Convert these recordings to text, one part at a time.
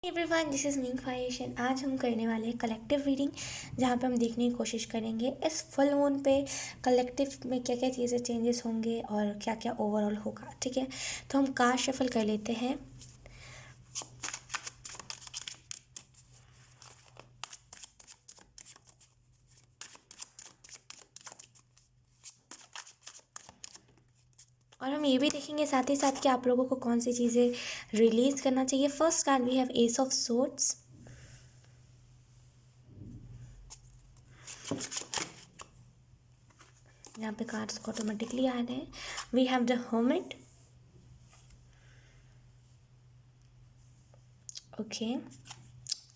Everyone, this is mean fashion. आज हम करने वाले हैं कलेक्टिव रीडिंग, जहाँ पे हम देखने की कोशिश करेंगे इस फुल मून पे कलेक्टिव में क्या क्या चीज़ें चेंजेस होंगे और क्या क्या ओवरऑल होगा। ठीक है, तो हम कार्ड शफल कर लेते हैं। और हम ये भी देखेंगे साथ ही साथ कि आप लोगों को कौन सी चीज़ें रिलीज करना चाहिए। First card we have ace of swords. यहाँ पे कार्ड्स ऑटोमेटिकली आ रहे हैं। We have the hermit. Okay,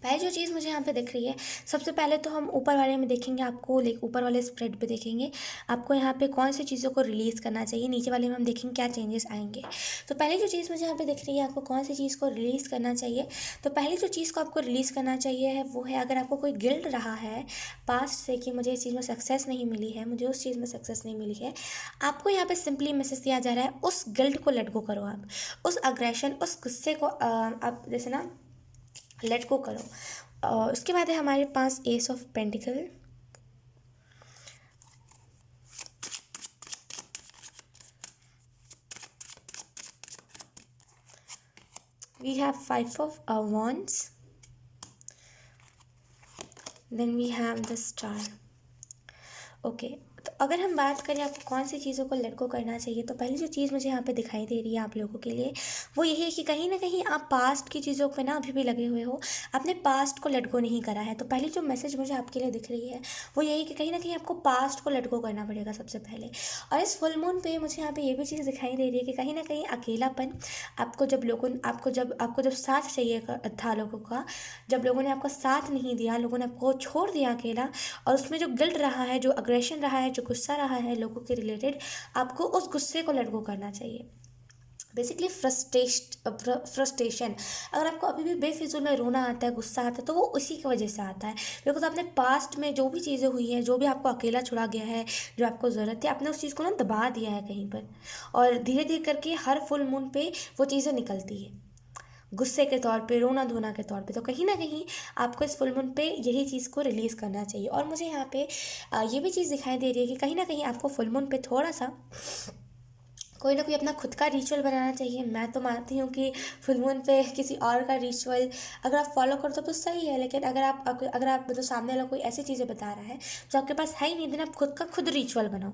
पहले जो चीज़ मुझे यहाँ पे दिख रही है, सबसे पहले तो हम ऊपर वाले में देखेंगे, आपको ऊपर वाले स्प्रेड पे देखेंगे आपको यहाँ पे कौन सी चीज़ों को रिलीज़ करना चाहिए। नीचे वाले में हम देखेंगे क्या चेंजेस आएंगे। तो पहले जो चीज़ मुझे यहाँ पे दिख रही है, आपको कौन सी चीज़ को रिलीज़ करना चाहिए, तो पहली जो चीज़ को आपको रिलीज़ करना चाहिए है वो है, अगर आपको कोई गिल्ट रहा है पास्ट से कि मुझे इस चीज़ में सक्सेस नहीं मिली है, मुझे उस चीज़ में सक्सेस नहीं मिली है, आपको यहाँ पे सिंपली मैसेज दिया जा रहा है उस गिल्ट को लेट गो करो। आप उस अग्रेशन, उस गुस्से को आप जैसे ना लेट गो करो। उसके बाद है हमारे पास ace of pentacles. We have five of wands, then we have the star. Okay, तो अगर हम बात करें आपको कौन सी चीज़ों को लेट गो करना चाहिए, तो पहली जो चीज़ मुझे यहाँ पे दिखाई दे रही है आप लोगों के लिए, वो यही है कि कहीं ना कहीं आप पास्ट की चीज़ों पे ना अभी भी लगे हुए हो, आपने पास्ट को लेट गो नहीं करा है। तो पहली जो मैसेज मुझे आपके लिए दिख रही है वो यही कि कहीं ना कहीं आपको पास्ट को लेट गो करना पड़ेगा सबसे पहले। और इस फुल मून पे मुझे यहाँ पे ये भी चीज़ दिखाई दे रही है कि कहीं ना कहीं अकेलापन, आपको जब साथ चाहिए था लोगों का, जब लोगों ने आपका साथ नहीं दिया, लोगों ने आपको छोड़ दिया अकेला, और उसमें जो गिल्ट रहा है, जो अग्रेशन रहा है, जो गुस्सा रहा है लोगों के रिलेटेड, आपको उस गुस्से को लेट गो करना चाहिए। बेसिकली फ्रस्ट्रेशन, अगर आपको अभी भी बेफिजूल में रोना आता है, गुस्सा आता है, तो वो उसी की वजह से आता है, बिकॉज आपने पास्ट में जो भी चीज़ें हुई हैं, जो भी आपको अकेला छुड़ा गया है, जो आपको ज़रूरत थी, आपने उस चीज़ को ना दबा दिया है कहीं पर, और धीरे धीरे करके हर फुल मून पे वो चीज़ें निकलती है गुस्से के तौर पे, रोना धोना के तौर पे। तो कहीं ना कहीं आपको इस फुल मून पे यही चीज़ को रिलीज़ करना चाहिए। और मुझे यहाँ पे ये भी चीज़ दिखाई दे रही है कि कहीं ना कहीं आपको फुल मून पे थोड़ा सा कोई ना कोई अपना खुद का रिचुअल बनाना चाहिए। मैं तो मानती हूँ कि फुल मून पे किसी और का रिचुअल अगर आप फॉलो करते हो तो सही है, लेकिन अगर आप मतलब सामने वाला कोई ऐसी चीज़ें बता रहा है जो आपके पास है ही नहीं, देन आप खुद का खुद रिचुअल बनाओ,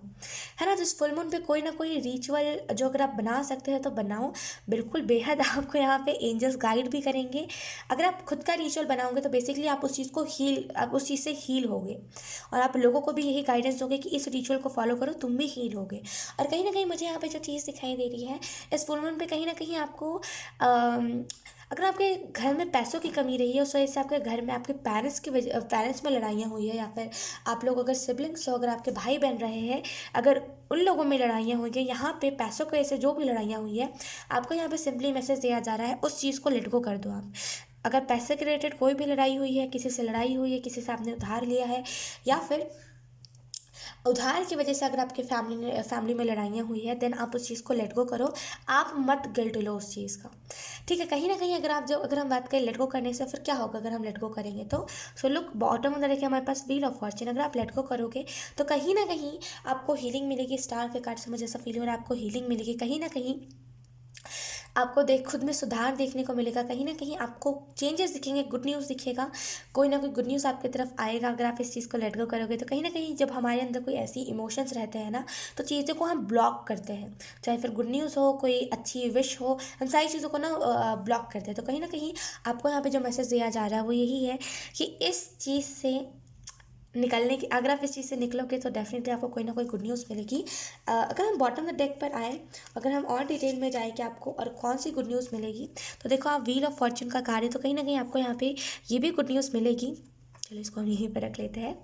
है ना। तो इस फुल मून पे कोई ना कोई रिचुअल जो अगर आप बना सकते हैं तो बनाओ, बिल्कुल बेहद आपको यहाँ पे एंजल्स गाइड भी करेंगे। अगर आप खुद का रिचुअल बनाओगे तो बेसिकली आप उस चीज़ से हील होगे, और आप लोगों को भी यही गाइडेंस दोगे कि इस रिचुअल को फॉलो करो, तुम भी हील होगे। और कहीं ना कहीं मुझे यहाँ पे जो चीज़ दिखाई दे रही है इस फुल मून पे, कहीं ना कहीं आपको अगर आपके घर में पैसों की कमी रही है, उस वजह से आपके घर में आपके पेरेंट्स में लड़ाइयाँ हुई है, या फिर आप लोग अगर सिबलिंग्स हो, अगर आपके भाई बहन रहे हैं, अगर उन लोगों में लड़ाइयाँ हुई हैं, यहाँ पे पैसों की वजह से जो भी लड़ाइयाँ हुई है, आपको यहाँ पे सिंपली मैसेज दिया जा रहा है उस चीज़ को लेट गो कर दो आप। अगर पैसे के रिलेटेड कोई भी लड़ाई हुई है, किसी से लड़ाई हुई है, किसी से आपने उधार लिया है, या फिर उधार की वजह से अगर आपके फैमिली में लड़ाइयाँ हुई है, देन आप उस चीज़ को लेट गो करो। आप मत गिल्ट लो उस चीज़ का, ठीक है। कहीं ना कहीं अगर हम बात करें लेट गो करने से, फिर क्या होगा अगर हम लेट गो करेंगे तो, सो लुक बॉटम में देखिए हमारे पास व्हील ऑफ फॉर्च्यून। अगर आप लेट गो करोगे तो कहीं ना कहीं आपको हीलिंग मिलेगी। स्टार के कार्ड से मुझे ऐसा फील हो रहा है आपको हीलिंग मिलेगी, कहीं ना कहीं आपको खुद में सुधार देखने को मिलेगा, कहीं ना कहीं आपको चेंजेस दिखेंगे, गुड न्यूज़ दिखेगा, कोई ना कोई गुड न्यूज़ आपकी तरफ आएगा अगर आप इस चीज़ को लेट गो करोगे। तो कहीं ना कहीं जब हमारे अंदर कोई ऐसी इमोशंस रहते हैं ना, तो चीज़ों को हम ब्लॉक करते हैं, चाहे फिर गुड न्यूज़ हो, कोई अच्छी विश हो, हम सारी चीज़ों को ना ब्लॉक करते हैं। तो कहीं ना कहीं आपको यहाँ पे जो मैसेज दिया जा रहा है वो यही है कि इस चीज़ से निकलने की, अगर आप इस चीज़ से निकलोगे तो डेफिनेटली आपको कोई ना कोई गुड न्यूज़ मिलेगी। अगर हम बॉटम द डेक पर आए, अगर हम और डिटेल में जाए कि आपको और कौन सी गुड न्यूज़ मिलेगी, तो देखो आप व्हील ऑफ फॉर्च्यून का कार्ड है, तो कहीं ना कहीं आपको यहाँ पे ये भी गुड न्यूज़ मिलेगी। चलो इसको हम यहीं पर रख लेते हैं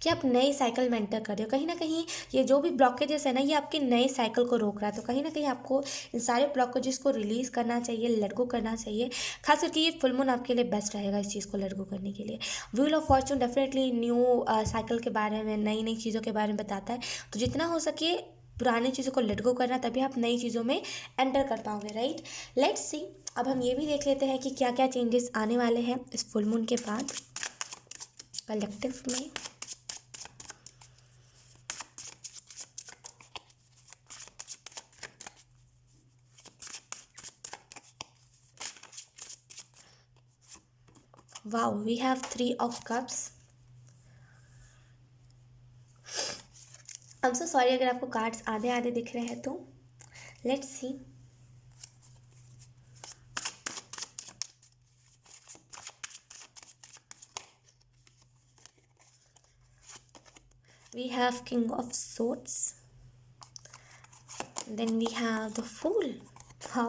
कि आप नई साइकिल में एंटर कर रहे हो। कहीं ना कहीं ये जो भी ब्लॉकेजेस है ना, ये आपके नए साइकिल को रोक रहा है। तो कहीं ना कहीं आपको इन सारे ब्लॉकेजेस को रिलीज़ करना चाहिए, लेट गो करना चाहिए। खास करके ये फुल मून आपके लिए बेस्ट रहेगा इस चीज़ को लेट गो करने के लिए। Wheel of Fortune definitely new cycle के बारे में, नई नई चीज़ों के बारे में बताता है। तो जितना हो सके पुरानी चीज़ों को लेट गो करना, तभी आप नई चीज़ों में एंटर कर पाओगे, राइट। लेट्स सी अब हम ये भी देख लेते हैं कि क्या क्या चेंजेस आने वाले हैं इस फुल मून के बाद कलेक्टिव में। Wow, we have 3 of Cups। I am so sorry अगर आपको कार्ड्स आधे आधे दिख रहे हैं तो let's see. We have King of Swords. Then we have the Fool. How?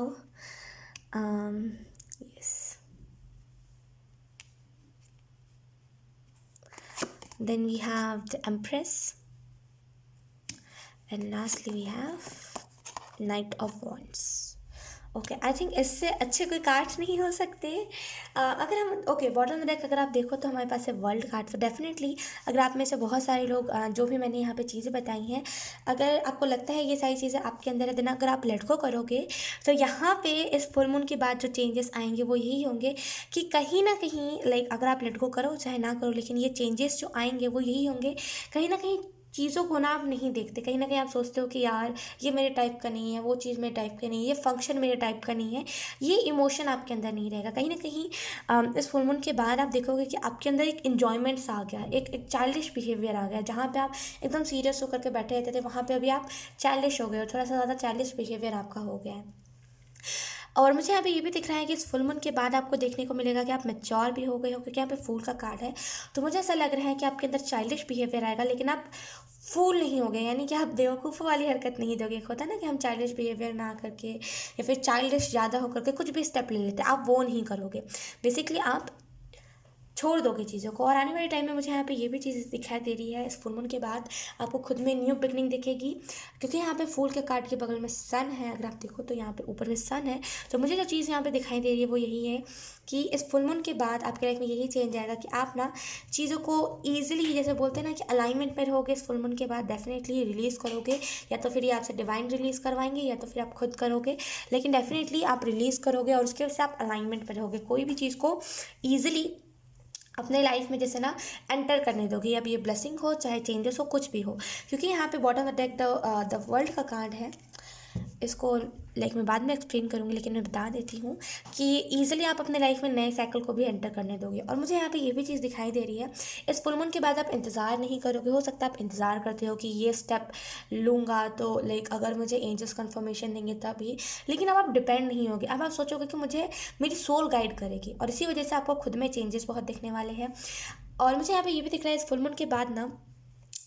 Yes. Then we have the Empress. And lastly we have Knight of Wands. Okay, I think इससे अच्छे कोई कार्ड्स नहीं हो सकते। अगर हम ओके बॉटम डेक अगर आप देखो तो हमारे पास है वर्ल्ड कार्ड। तो डेफिनेटली अगर आप में से बहुत सारे लोग जो भी मैंने यहाँ पे चीज़ें बताई हैं, अगर आपको लगता है ये सारी चीज़ें आपके अंदर है, देना अगर आप लेट गो करोगे तो यहाँ पे इस फुल मून के बाद जो चेंजेस आएंगे वो यही होंगे कि कहीं ना कहीं लाइक अगर आप लेट गो करो चाहे ना करो, लेकिन ये चेंजेस जो आएंगे वो यही होंगे। कहीं ना कहीं चीज़ों को ना आप नहीं देखते, कहीं ना कहीं आप सोचते हो कि यार ये मेरे टाइप का नहीं है, वो चीज़ मेरे टाइप की नहीं है, ये फंक्शन मेरे टाइप का नहीं है, ये इमोशन आपके अंदर नहीं रहेगा। कहीं ना कहीं इस फुल मून के बाद आप देखोगे कि आपके अंदर एक इन्जॉयमेंट्स आ गया, एक चाइल्डिश बिहेवियर आ गया। जहाँ पे आप एकदम सीरियस होकर के बैठे रहते थे वहाँ पे अभी आप चाइल्डिश हो गए हो, थोड़ा सा ज़्यादा चाइल्डिश बिहेवियर आपका हो गया है। और मुझे यहाँ पे ये भी दिख रहा है कि इस फुल मून के बाद आपको देखने को मिलेगा कि आप मैच्योर भी हो गए हो, क्योंकि यहाँ पे फूल का कार्ड है। तो मुझे ऐसा लग रहा है कि आपके अंदर चाइल्डिश बिहेवियर आएगा, लेकिन आप फूल नहीं हो गए, यानी कि आप बेवकूफ़ वाली हरकत नहीं दोगे। एक होता है ना कि हम चाइल्डिश बिहेवियर ना करके या फिर चाइल्डिश ज़्यादा होकर के कुछ भी स्टेप ले लेते हैं, आप वो नहीं करोगे। बेसिकली आप छोड़ दोगे चीज़ों को। और आने वाले टाइम में मुझे यहाँ पे ये भी चीज़ दिखाई दे रही है, इस फुल मून के बाद आपको खुद में न्यू बिगनिंग दिखेगी, क्योंकि यहाँ पे फूल के कार्ड के बगल में सन है। अगर आप देखो तो यहाँ पे ऊपर में सन है। तो मुझे जो चीज़ यहाँ पे दिखाई दे रही है वो यही है कि इस फुल मून के बाद आपके लाइफ में यही चेंज आएगा कि आप ना चीज़ों को ईजिली, जैसे बोलते हैं ना कि अलाइनमेंट में रहोगे, इस फुल मून के बाद डेफिनेटली रिलीज़ करोगे। या तो फिर ये आपसे डिवाइन रिलीज़ करवाएंगे या तो फिर आप खुद करोगे, लेकिन डेफिनेटली आप रिलीज़ करोगे और उसके वजह से आप अलाइनमेंट पर रहोगे। कोई भी चीज़ को ईजिली अपने लाइफ में जैसे ना एंटर करने दोगे, अब ये ब्लेसिंग हो चाहे चेंजेस हो कुछ भी हो। क्योंकि यहाँ पे बॉटम डेक द वर्ल्ड का कार्ड है। इसको लाइक मैं बाद में एक्सप्लेन करूँगी, लेकिन मैं बता देती हूँ कि ईजिली आप अपने लाइफ में नए साइकिल को भी एंटर करने दोगे। और मुझे यहाँ पे ये भी चीज़ दिखाई दे रही है, इस फुल मून के बाद आप इंतज़ार नहीं करोगे। हो सकता है आप इंतज़ार करते हो कि ये स्टेप लूँगा तो लाइक अगर मुझे एंजल्स कन्फर्मेशन देंगे तभी, लेकिन अब आप डिपेंड नहीं होगे। अब आप सोचोगे कि मुझे मेरी सोल गाइड करेगी, और इसी वजह से आपको खुद में चेंजेस बहुत दिखने वाले हैं। और मुझे यहाँ पे ये भी दिख रहा है इस फुल मून के बाद ना,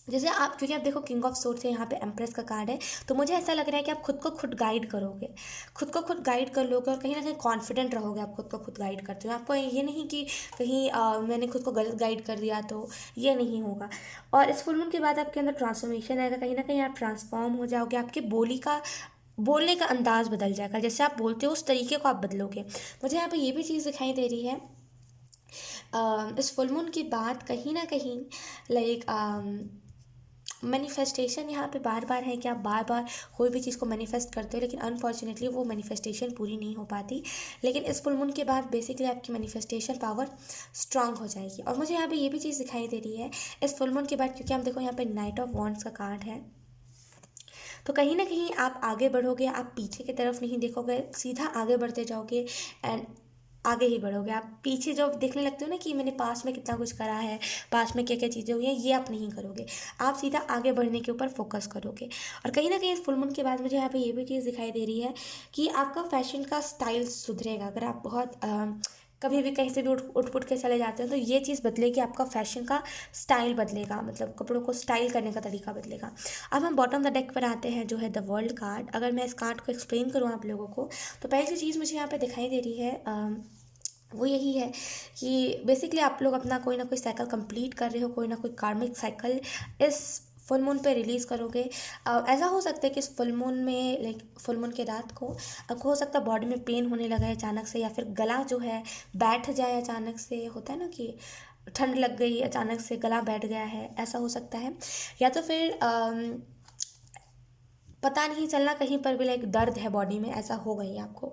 जैसे आप, क्योंकि आप देखो किंग ऑफ सोर्ड्स है, यहाँ पे एम्प्रेस का कार्ड है, तो मुझे ऐसा लग रहा है कि आप खुद को खुद गाइड करोगे, खुद को खुद गाइड कर लोगे और कहीं ना कहीं कॉन्फिडेंट रहोगे। आप खुद को खुद गाइड करते हो, आपको ये नहीं कि कहीं मैंने खुद को गलत गाइड कर दिया, तो ये नहीं होगा। और इस फुल मून के बाद आपके अंदर ट्रांसफॉर्मेशन आएगा, कहीं ना कहीं आप ट्रांसफॉर्म हो जाओगे। आपकी बोलने का अंदाज़ बदल जाएगा, जैसे आप बोलते हो उस तरीके को आप बदलोगे। मुझे यहाँ पे ये भी चीज़ दिखाई दे रही है इस फुल मून के बाद कहीं ना कहीं लाइक मैनिफेस्टेशन यहाँ पे बार बार है कि आप बार बार कोई भी चीज़ को मैनिफेस्ट करते हो, लेकिन अनफॉर्चुनेटली वो मैनिफेस्टेशन पूरी नहीं हो पाती। लेकिन इस फुल मून के बाद बेसिकली आपकी मैनिफेस्टेशन पावर स्ट्रांग हो जाएगी। और मुझे यहाँ पे ये भी चीज़ दिखाई दे रही है इस फुल मून के बाद, क्योंकि आप देखो यहाँ पे नाइट ऑफ वॉन्ड्स का कार्ड है, तो कहीं ना कहीं आप आगे बढ़ोगे, आप पीछे की तरफ नहीं देखोगे, सीधा आगे बढ़ते जाओगे एंड आगे ही बढ़ोगे। आप पीछे जो देखने लगते हो ना कि मैंने पास में कितना कुछ करा है, पास में क्या क्या चीज़ें हुई हैं, ये आप नहीं करोगे। आप सीधा आगे बढ़ने के ऊपर फोकस करोगे। और कहीं ना कहीं इस फुल मून के बाद मुझे यहाँ पे ये भी चीज़ दिखाई दे रही है कि आपका फैशन का स्टाइल सुधरेगा। अगर आप बहुत कभी भी कहीं से भी उठ पुट के चले जाते हो तो ये चीज़ बदलेगी, आपका फैशन का स्टाइल बदलेगा, मतलब कपड़ों को स्टाइल करने का तरीका बदलेगा। अब हम बॉटम द डेक पर आते हैं, जो है द वर्ल्ड कार्ड। अगर मैं इस कार्ड को एक्सप्लेन करूँ आप लोगों को, तो पहली चीज़ मुझे यहाँ पे दिखाई दे रही है वो यही है कि बेसिकली आप लोग अपना कोई ना कोई साइकिल कंप्लीट कर रहे हो, कोई ना कोई कार्मिक साइकिल इस फुल मून पे रिलीज़ करोगे। ऐसा हो सकता है कि इस फुल मून में लाइक फुल मून के रात को आपको हो सकता है बॉडी में पेन होने लगा है अचानक से, या फिर गला जो है बैठ जाए अचानक से। होता है ना कि ठंड लग गई अचानक से गला बैठ गया है, ऐसा हो सकता है। या तो फिर पता नहीं चलना कहीं पर भी लाइक दर्द है बॉडी में, ऐसा होगा ही आपको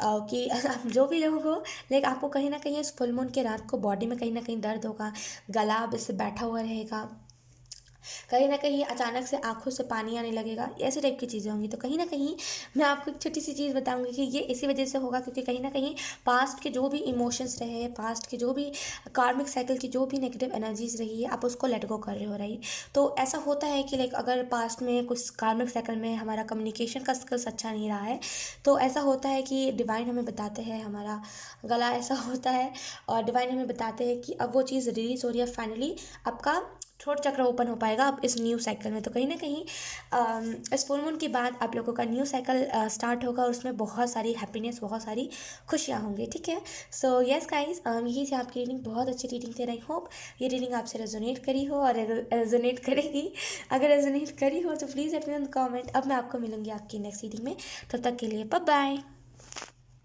कि आप जो भी लोग हो, लाइक आपको कहीं ना कहीं इस फुल मून के रात को बॉडी में कहीं ना कहीं दर्द होगा, गला अब इससे बैठा हुआ रहेगा, कहीं न कहीं अचानक से आँखों से पानी आने लगेगा, ऐसे टाइप की चीज़ें होंगी। तो कहीं न कहीं मैं आपको एक छोटी-सी चीज़ बताऊँगी कि ये इसी वजह से होगा, क्योंकि कहीं न कहीं पास्ट के जो भी इमोशंस रहे हैं, पास्ट के जो भी कार्मिक साइकिल की जो भी नेगेटिव एनर्जीज़ रही है, आप उसको लेट गो कर रहे हो, राइट? तो ऐसा होता है कि लाइक अगर पास्ट में कुछ कार्मिक साइकिल में हमारा कम्युनिकेशन का स्किल्स अच्छा नहीं रहा है, तो ऐसा होता है कि डिवाइन हमें बताते हैं, हमारा गला ऐसा होता है और डिवाइन हमें बताते हैं कि अब वो चीज़ रिलीज़ हो रही है फाइनली, आपका थ्रोट चक्र ओपन हो पाएगा अब इस न्यू साइकिल में। तो कहीं न कहीं इस फुल मून के बाद आप लोगों का न्यू साइकिल स्टार्ट होगा और उसमें बहुत सारी हैप्पीनेस, बहुत सारी खुशियाँ होंगी, ठीक है? सो येस गाइज़, यही थी आपकी रीडिंग, बहुत अच्छी रीडिंग थी। आई होप ये रीडिंग आपसे रेजोनेट करी हो और रेजोनेट करेगी। अगर रेजोनेट करी हो तो प्लीज़ अपने कमेंट। अब मैं आपको मिलूँगी आपकी नेक्स्ट रीडिंग में, तब तक के लिए बाय बाय।